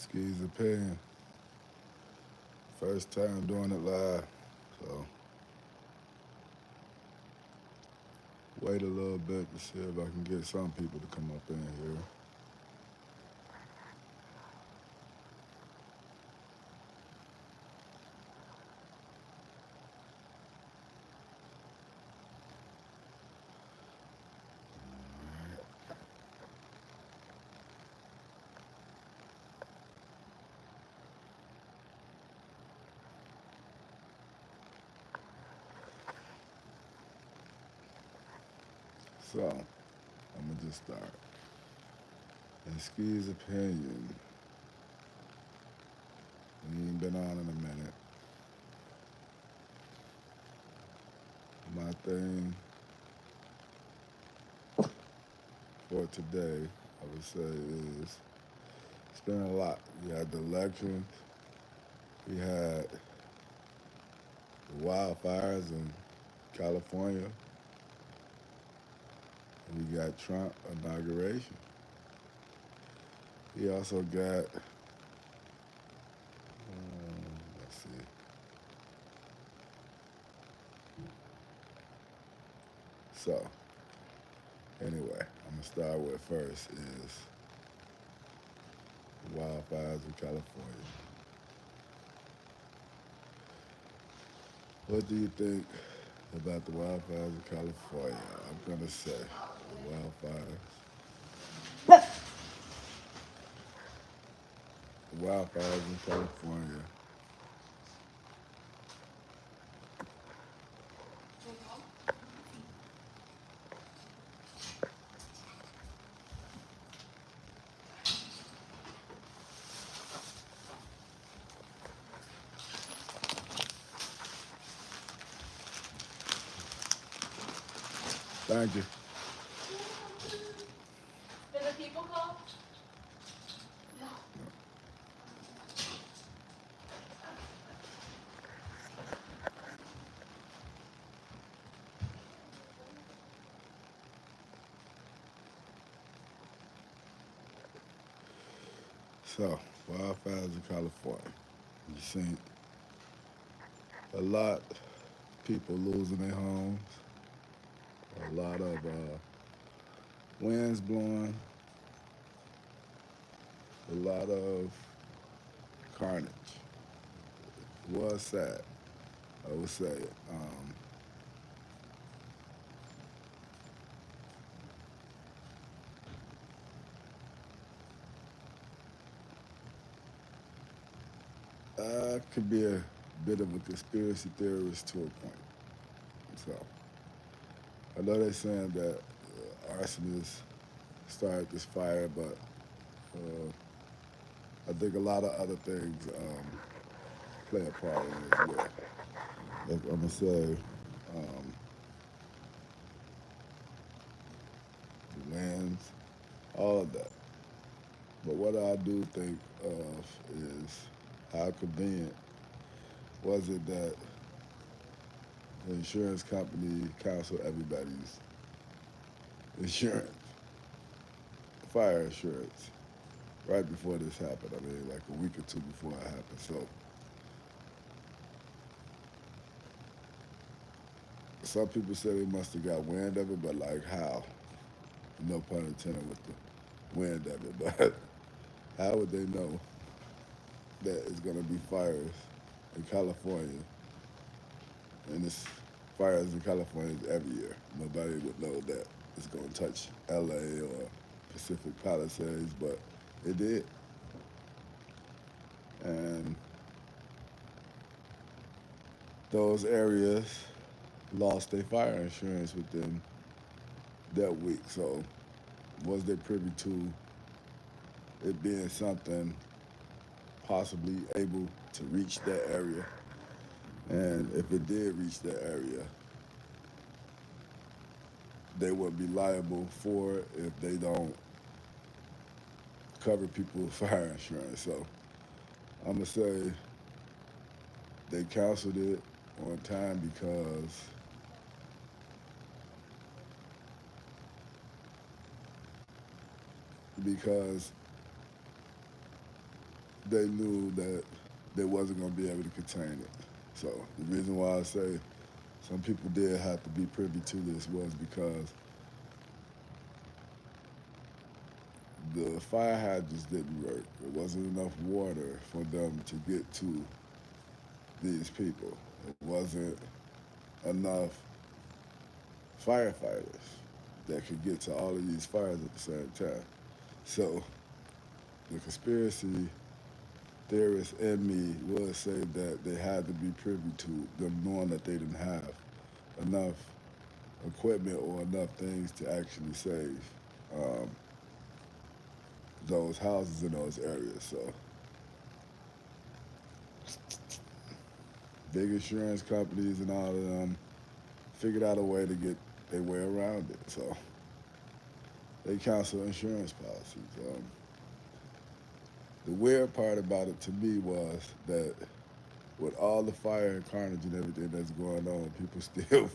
Ski's opinion. First time doing it live, so wait a little bit to see if I can get some people to come up in here. So I'm gonna just start. In Ski's opinion, we ain't been on in a minute. My thing for today, I would say, is it's been a lot. We had the elections, we had the wildfires in California, and we got Trump inauguration. We also got, let's see, so anyway, I'm gonna start with first is wildfires in California. What do you think about the wildfires in California? I'm gonna say the wildfires in California. Thank you. Did the people call? No. So, wildfires in California. You seen a lot of people losing their homes, a lot of winds blowing, a lot of carnage. It was sad, I would say. I could be a bit of a conspiracy theorist to a point. So, I know they're saying that arsonists started this fire, but I think a lot of other things play a part in it as well. Like I'm gonna say, um, the winds, all of that. But what I do think of is how convenient was it that the insurance company canceled everybody's insurance, fire insurance, right before this happened. I mean, like a week or two before it happened. So some people say they must have got wind of it, but like how? No pun intended with the wind of it, but how would they know that it's gonna be fires in California and it's fires in California every year? Nobody would know that it's gonna touch LA or Pacific Palisades, but it did. And those areas lost their fire insurance within that week. So was they privy to it being something possibly able to reach that area? And if it did reach that area, they would be liable for it if they don't cover people with fire insurance. So I'm gonna say they canceled it on time because they knew that they wasn't going to be able to contain it. So the reason why I say some people did have to be privy to this was because the fire hydrants didn't work. There wasn't enough water for them to get to these people. It wasn't enough firefighters that could get to all of these fires at the same time. So the conspiracy theorists in me would say that they had to be privy to them knowing that they didn't have enough equipment or enough things to actually save um, those houses in those areas. So big insurance companies and all of them figured out a way to get their way around it. So they cancel insurance policies. The weird part about it to me was that with all the fire and carnage and everything that's going on, people still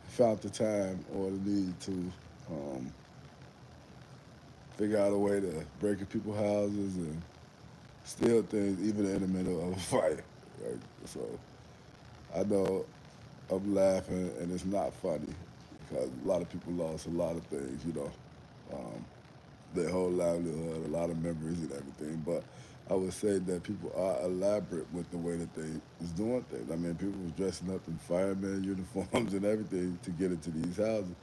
felt the time or the need to um, figure out a way to break in people's houses and steal things, even in the middle of a fire. Right? So I know I'm laughing and it's not funny because a lot of people lost a lot of things, um, their whole livelihood, a lot of memories and everything. But I would say that people are elaborate with the way that they was doing things. I mean, people was dressing up in fireman uniforms and everything to get into these houses,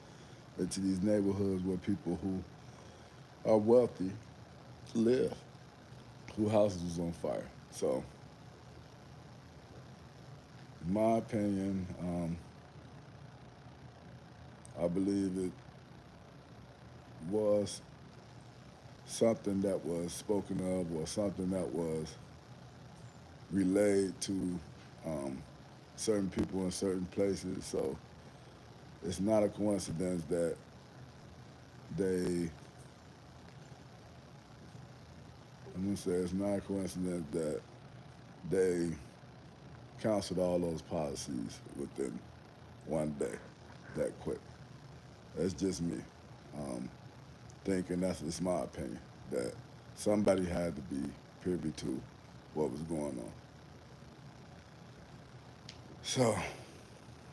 into these neighborhoods where people who are wealthy live, who houses was on fire. So, in my opinion, I believe it was something that was spoken of or something that was relayed to um, certain people in certain places. So it's not a coincidence that they, I'm gonna say it's not a coincidence that they canceled all those policies within one day, that quick. That's just me thinking. That's it's my opinion that somebody had to be privy to what was going on. So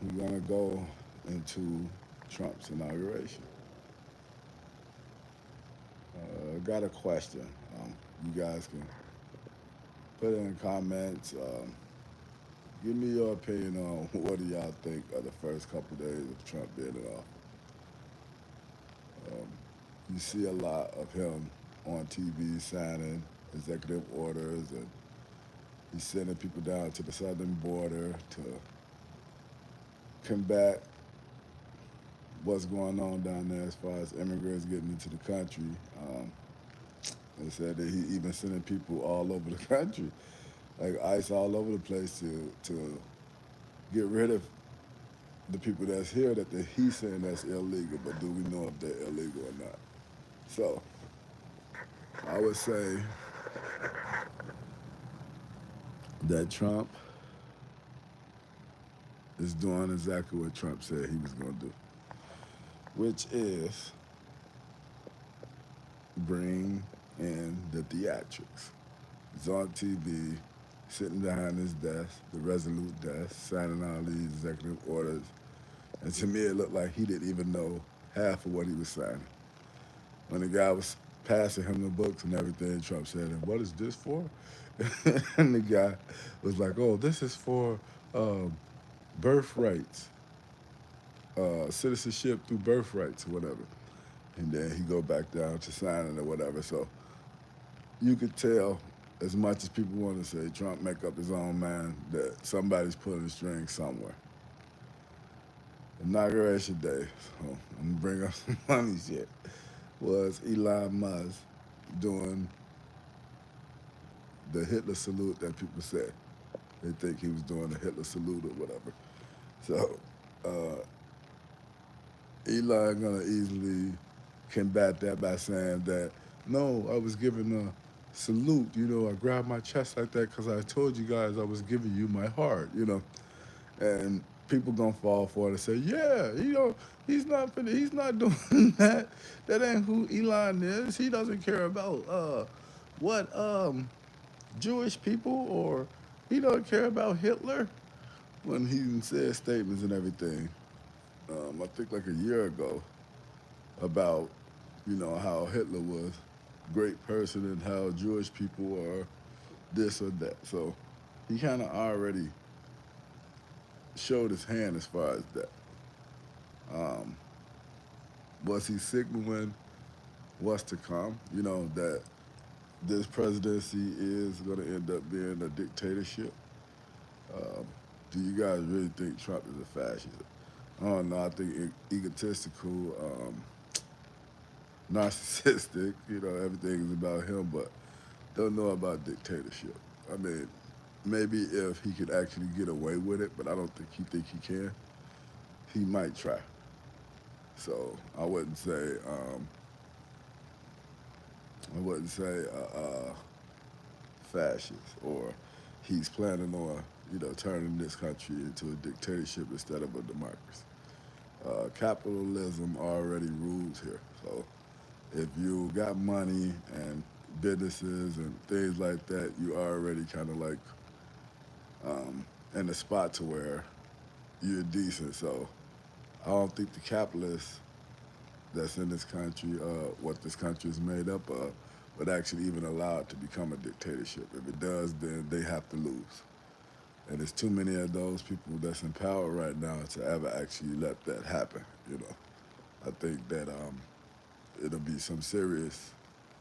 we're gonna go into Trump's inauguration. Got a question. You guys can put it in the comments. Give me your opinion on what do y'all think of the first couple days of Trump being in office. Um, you see a lot of him on TV signing executive orders, and he's sending people down to the southern border to combat what's going on down there as far as immigrants getting into the country. They said that he even sending people all over the country, like ICE all over the place to get rid of the people that's here that he's saying that's illegal, but do we know if they're illegal or not? So I would say that Trump is doing exactly what Trump said he was going to do, which is bring in the theatrics. He's on TV, sitting behind his desk, the resolute desk, signing all these executive orders. And to me, it looked like he didn't even know half of what he was signing. When the guy was passing him the books and everything, Trump said, "And what is this for?" And the guy was like, "Oh, this is for birth rights, citizenship through birth rights, or whatever." And then he go back down to signing or whatever. So you could tell, as much as people want to say Trump make up his own mind, that somebody's pulling the strings somewhere. Inauguration day, so I'm gonna bring up some funny shit, was Elon Musk doing the Hitler salute that people said. They think he was doing the Hitler salute or whatever. So Elon gonna easily combat that by saying that, no, I was giving a salute. I grabbed my chest like that because I told you guys I was giving you my heart. And people gonna fall for it and say, yeah, he's not doing that. That ain't who Elon is. He doesn't care about what Jewish people, or he don't care about Hitler when he said statements and everything. I think like a year ago about how Hitler was a great person and how Jewish people are this or that. So he kind of already showed his hand as far as that. Um, was he signaling what's to come? That this presidency is going to end up being a dictatorship. Um, do you guys really think Trump is a fascist? I don't know. I think egotistical, narcissistic. Everything is about him, but don't know about dictatorship. I mean, maybe if he could actually get away with it, but I don't think he can. He might try. So I wouldn't say fascist, or he's planning on turning this country into a dictatorship instead of a democracy. Capitalism already rules here. So if you got money and businesses and things like that, you already kind of like in a spot to where you're decent. So I don't think the capitalists that's in this country, what this country is made up of, would actually even allow it to become a dictatorship. If it does, then they have to lose. And there's too many of those people that's in power right now to ever actually let that happen. I think that it'll be some serious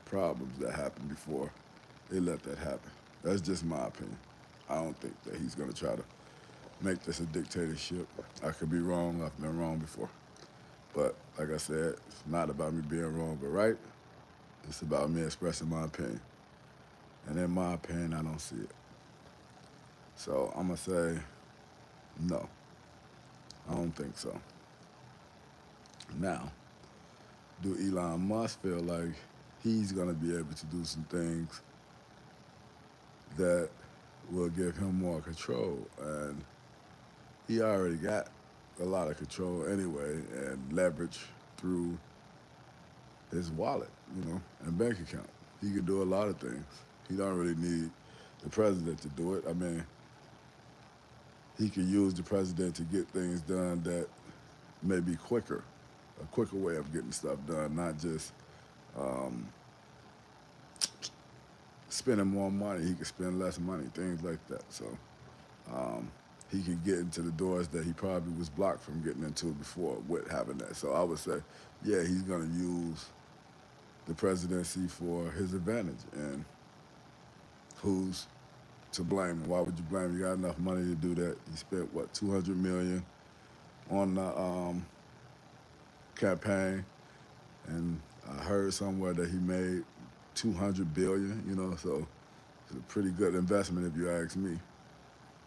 problems that happen before they let that happen. That's just my opinion. I don't think that he's going to try to make this a dictatorship. I could be wrong. I've been wrong before. But like I said, it's not about me being wrong or right. It's about me expressing my opinion. And in my opinion, I don't see it. So I'm going to say no. I don't think so. Now, do Elon Musk feel like he's going to be able to do some things that will give him more control? And he already got a lot of control anyway and leverage through his wallet, and bank account. He can do a lot of things. He don't really need the president to do it. I mean, he can use the president to get things done that may be quicker, a quicker way of getting stuff done, not just um, spending more money. He can spend less money, things like that. So um, he can get into the doors that he probably was blocked from getting into before with having that. So I would say, yeah, he's going to use the presidency for his advantage. And who's to blame? Why would you blame him? You got enough money to do that. He spent what, 200 million on the campaign, and I heard somewhere that he made 200 billion. So it's a pretty good investment if you ask me.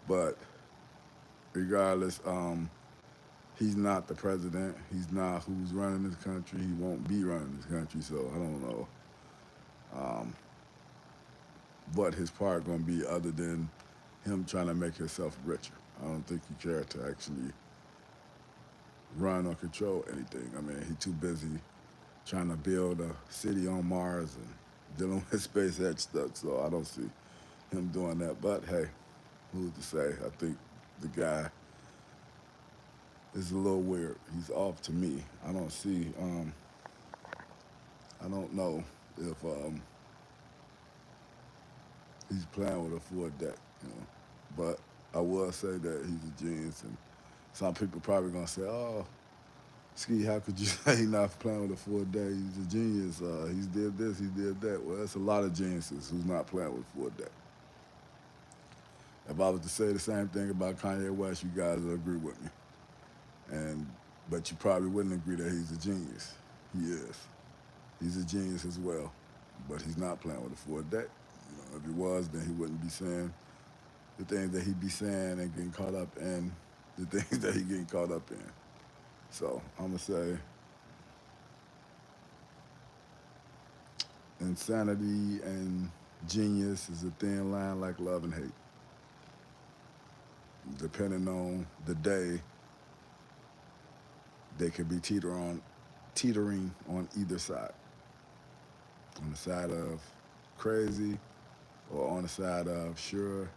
But regardless, he's not the president. He's not who's running this country. He won't be running this country. So I don't know um, what his part gonna be other than him trying to make himself richer. I don't think he cared to actually run or control anything. I mean, he's too busy trying to build a city on Mars and dealing with SpaceX stuff. So I don't see him doing that. But hey, who's to say? I think the guy is a little weird. He's off to me. I don't see. I don't know if he's playing with a full deck. But I will say that he's a genius, and some people probably gonna say, "Oh, Ski, how could you say he's not playing with a full deck? He's a genius. He's did this, he did that." Well, that's a lot of geniuses who's not playing with a full deck. If I was to say the same thing about Kanye West, you guys would agree with me. And but you probably wouldn't agree that he's a genius. He is. He's a genius as well, but he's not playing with a full deck. If he was, then he wouldn't be saying the things that he'd be saying and getting caught up in the things that he getting caught up in. So I'm gonna say insanity and genius is a thin line like love and hate. Depending on the day, they could be teetering on either side. On the side of crazy or on the side of sure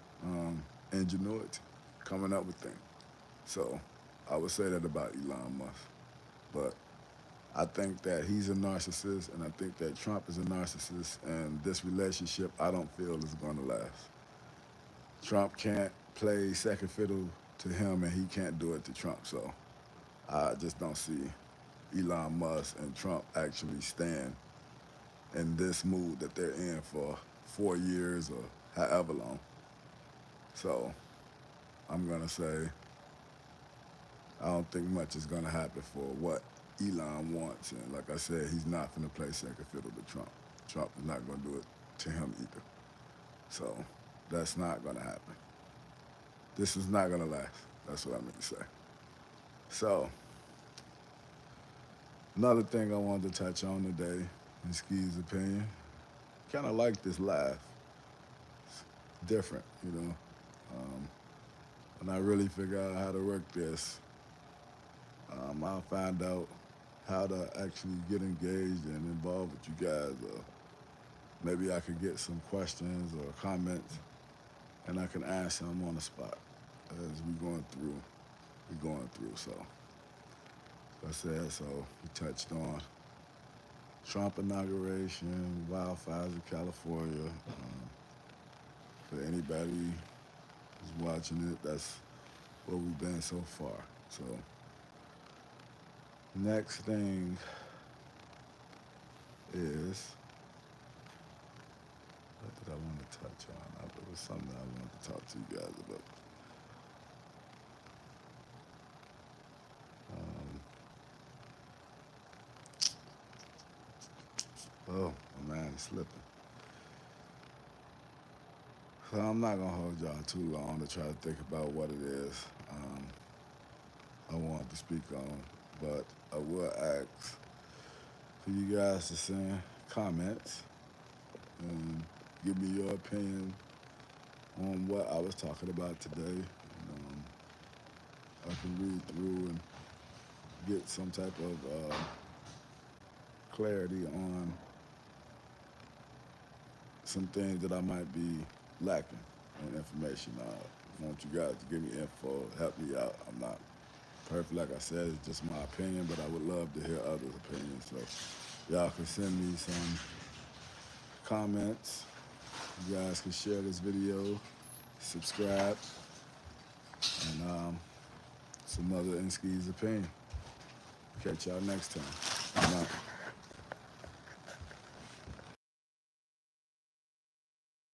ingenuity, coming up with things. So I would say that about Elon Musk. But I think that he's a narcissist, and I think that Trump is a narcissist, and this relationship I don't feel is going to last. Trump can't play second fiddle to him, and he can't do it to Trump. So I just don't see Elon Musk and Trump actually stand in this mood that they're in for 4 years or however long. So I'm gonna say I don't think much is gonna happen for what Elon wants, and like I said, he's not gonna play second fiddle to Trump. Trump is not gonna do it to him either. So that's not gonna happen. This is not gonna last. That's what I mean to say. So another thing I wanted to touch on today, in Ski's opinion, kind of like this laugh. It's different, you know. Um, when I really figure out how to work this, I'll find out how to actually get engaged and involved with you guys. Or maybe I could get some questions or comments, and I can answer them on the spot as we going through. So, like I said, so we touched on Trump inauguration, wildfires in California. For anybody who's watching it, that's where we've been so far. So, next thing is what did I want to touch on? There was something I wanted to talk to you guys about. Oh, my mind is slipping. So I'm not gonna hold y'all too long to try to think about what it is I wanted to speak on, but I will ask for you guys to send comments and give me your opinion on what I was talking about today. I can read through and get some type of clarity on some things that I might be lacking in information. I want you guys to give me info, help me out. I'm not perfect, like I said, it's just my opinion, but I would love to hear others' opinions. So y'all can send me some comments. You guys can share this video, subscribe, and some other Inski's opinion. Catch y'all next time. I'm out.